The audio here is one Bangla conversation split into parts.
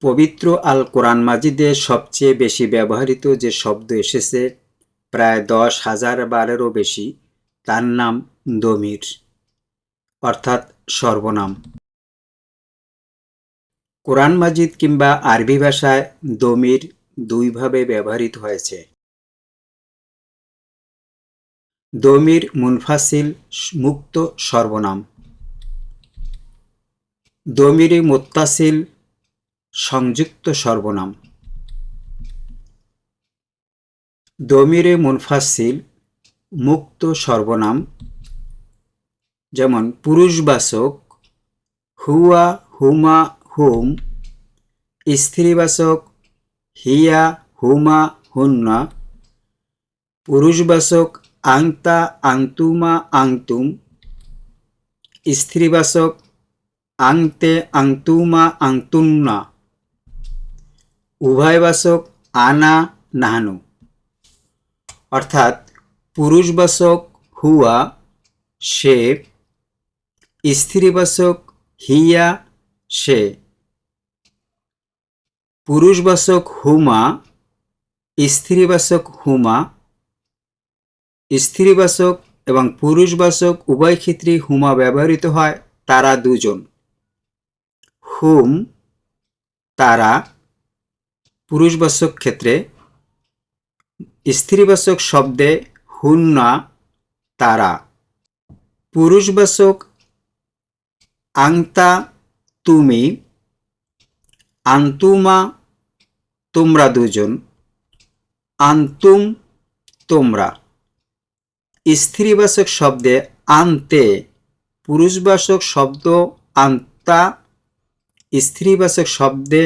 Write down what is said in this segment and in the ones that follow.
পবিত্র আল কোরআন মাজিদে সবচেয়ে বেশি ব্যবহৃত যে শব্দ এসেছে প্রায় 10,000 বারেরও বেশি, তার নাম দমির, অর্থাৎ সর্বনাম। কোরআন মাজিদ কিংবা আরবি ভাষায় দমির দুইভাবে ব্যবহৃত হয়েছে। দমির মুনফাসিল মুক্ত সর্বনাম, দমিরে মুত্তাসিল সংযুক্ত সর্বনাম। দমিরে মুনফাসিল মুক্ত সর্বনাম যেমন পুরুষবাচক হুয়া, হুমা, হুম, স্ত্রীবাচক হিয়া, হুমা, হুন্না, পুরুষবাচক আংতা, আংতুমা, আংতুম, স্ত্রীবাচক আংতে, আংতুমা, আংতুন্না, উভয়বাচক আনা, নাহানু। অর্থাৎ পুরুষবাচক হুয়া সে, স্ত্রীবাচক হিয়া সে, পুরুষবাচক হুমা, স্ত্রীবাচক হুমা, স্ত্রীবাচক এবং পুরুষবাচক উভয় ক্ষেত্রেই হুমা ব্যবহৃত হয়, তারা দুজন। হুম তারা পুরুষবাচক ক্ষেত্রে, স্ত্রীবাচক শব্দে হুন্না তারা। পুরুষবাচক আংতা তুমি, আন্তুমা তোমরা দুজন, আন্তুম তোমরা। স্ত্রীবাচক শব্দে আন্তে, পুরুষবাচক শব্দ আন্তা, স্ত্রীবাচক শব্দে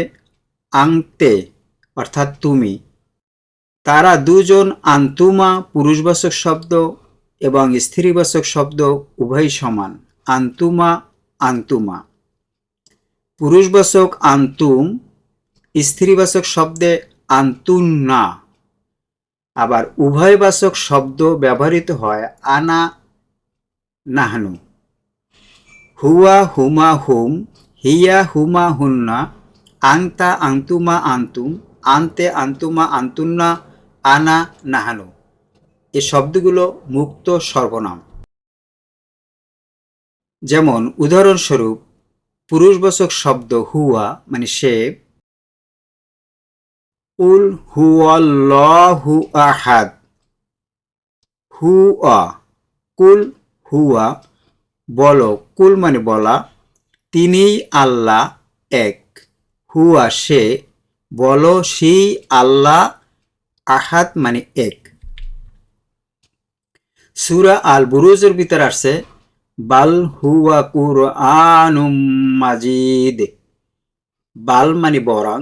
আংতে অর্থাৎ তুমি। তারা দুজন আন্তুমা পুরুষবাচক শব্দ এবং স্ত্রীবাচক শব্দ উভয় সমান, আন্তুমা, আন্তুমা। পুরুষবাচক আন্তুম, স্ত্রীবাচক শব্দে আন্তুন্না। আবার উভয়বাচক শব্দ ব্যবহৃত হয় আনা, নাহনু। হুয়া, হুমা, হুম, হিয়া, হুমা, হুন্না, আংতা, আংতুমা, আন্তুম, আন্তে, আন্তুমা, আন্তুন্না, আনা, নাহানু। এই শব্দগুলো মুক্ত সর্বনাম। যেমন উদাহরণস্বরূপ পুরুষবাচক শব্দ হুয়া মানে সে, উল হুয়াল্লাহু আহাদ, হুয়া কুল হুয়া বলো, কুল মানে বলা, তিনিই আল্লাহ এক, হুয়া সে, বলো সেই আল্লাহ, আহাদ মানে এক। সূরা আল বুরুজের ভিতর আসছে বাল হুয়া কুরআনুম মাজিদ, বাল মানে বরং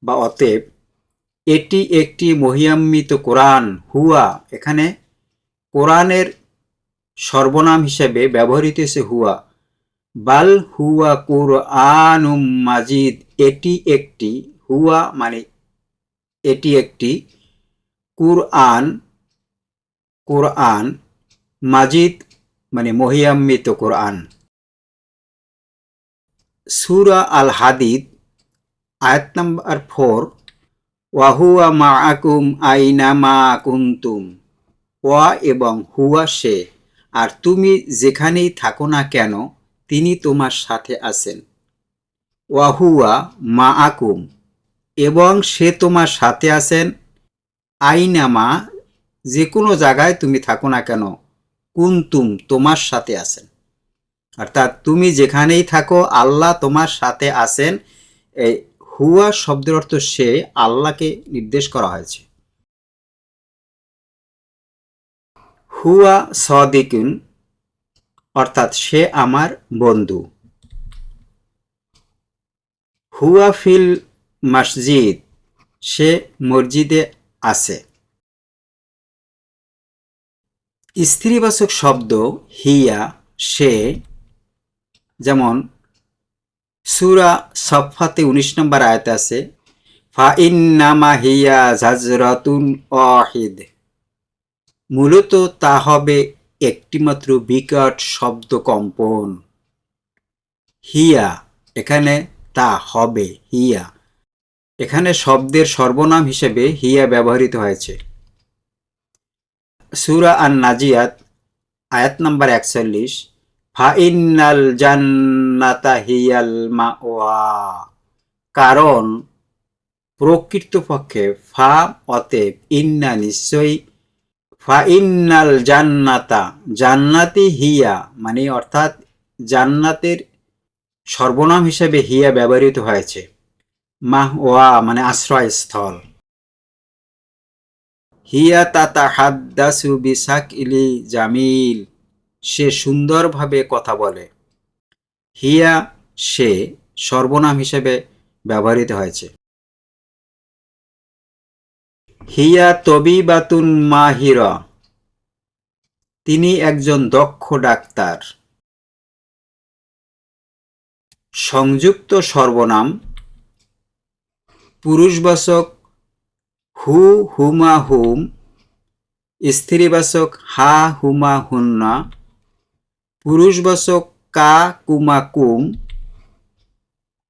বা অতএব, এটি একটি মহিমান্বিত কোরআন। হুয়া এখানে কোরআনের সর্বনাম হিসেবে ব্যবহৃত হয়েছে হুয়া। বাল হুয়া কুরআনুম মাজিদ, এটি একটি, হুয়া মানে এটি একটি, কুরআন, কোরআন, মাজিদ মানে মহিমান্বিত কোরআন। সূরা আল হাদিদ আয়াত নাম্বার 4, ওয়াহুয়া মাআকুম আইনা মা কুনতুম, ওয়া এবং হুয়া সে, আর তুমি যেখানেই থাকো না কেন তিনি তোমার সাথে আছেন। ওয়াহুয়া মাআকুম এবং সে তোমার সাথে আছেন, আইনামা যে কোনো জায়গায় তুমি থাকো না কেন, কুনতুম তোমার সাথে আছেন। অর্থাৎ তুমি যেখানেই থাকো আল্লাহ তোমার সাথে আছেন। এই হুয়া শব্দের অর্থ সে, আল্লাহকে নির্দেশ করা হয়েছে। হুয়া সাদিকুন অর্থাৎ সে আমার বন্ধু। হুয়া ফিল মসজিদ, সে মসজিদে আছে। স্ত্রীবাচক শব্দ হিয়া সে, যেমন সূরা সফফাতে 19 নম্বর আয়াতে আছে ফাইন্নামা হিয়া জাজরাতুন ওয়াহিদ, মূলত তা হবে একটিমাত্র বিকট শব্দ কম্পন। হিয়া এখানে তা হবে, হিয়া এখানে শব্দের সর্বনাম হিসেবে হিয়া ব্যবহৃত হয়েছে। সূরা আন-নাজিয়াত আয়াত নাম্বার ৪১, ফাইন্নাল জান্নাতা হিয়াল মাওয়া, কারণ প্রকৃতপক্ষে অতএব ইন্না নিশ্চয়ই, ফাইন্নাল জান্নাতা জান্নাতি হিয়া মানে অর্থাৎ জান্নাতের সর্বনাম হিসেবে হিয়া ব্যবহৃত হয়েছে। মাহওয়া মানে আশ্রয়স্থল। হিয়া তাতাহাদ্দাসু বিশাকলি জামিল, সে সুন্দরভাবে কথা বলে। হিয়া সে সর্বনাম হিসেবে ব্যবহৃত হয়েছে। হিয়া তবিবাতুন মাহিরা, তিনি একজন দক্ষ ডাক্তার। সংযুক্ত সর্বনাম পুরুষবাচক হু হুমা হুম, স্ত্রীবাচক হা হুমা হুন্না, পুরুষবাচক কা কুমা কুম,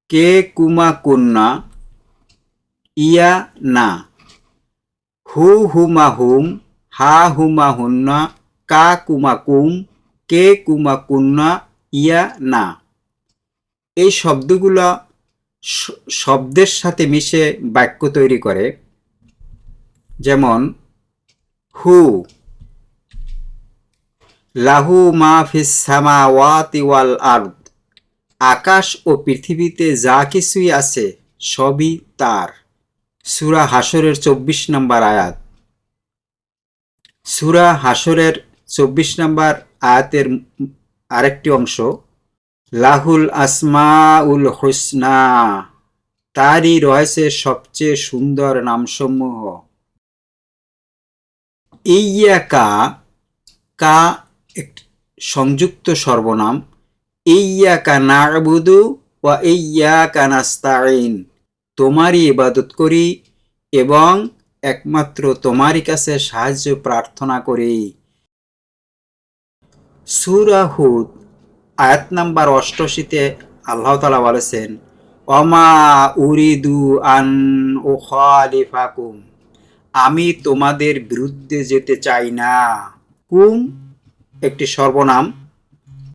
কে কুমা কুন্না, ইয়া না। হু হুমা হুম, হা হুমা হুন্না, কা কুমা কুম, কে কুমা কুন্না, ইয়া না। এই শব্দগুলো শব্দের সাথে মিশে বাক্য তৈরি করে। যেমন হু, লাহু মা ফিস সামাওয়াতি ওয়াল আরদ, আকাশ ও পৃথিবীতে যা কিছুই আছে সবই তার। সূরা হাশরের ২৪ নম্বর আয়াত। সূরা হাশরের ২৪ নম্বর আয়াতের আরেকটি অংশ, লাহুল আসমাউল হুসনা, তারই রয়েছে সবচেয়ে সুন্দর নামসমূহ। ইয়্যাকা, কা একটি সংযুক্ত সর্বনাম। ইয়্যাকা না'বুদু ওয়া ইয়্যাকা নাস্তাঈন, তোমারই ইবাদত করি এবং একমাত্র তোমারই কাছে সাহায্য প্রার্থনা করি। সূরা হুদ আয়াত নাম্বার ৮৮-তে আল্লাহ তাআলা বলেছেন, ওমা উরিদু আন উখালিফাকুম, আমি তোমাদের বিরুদ্ধে যেতে চাই না। কুম একটি সর্বনাম,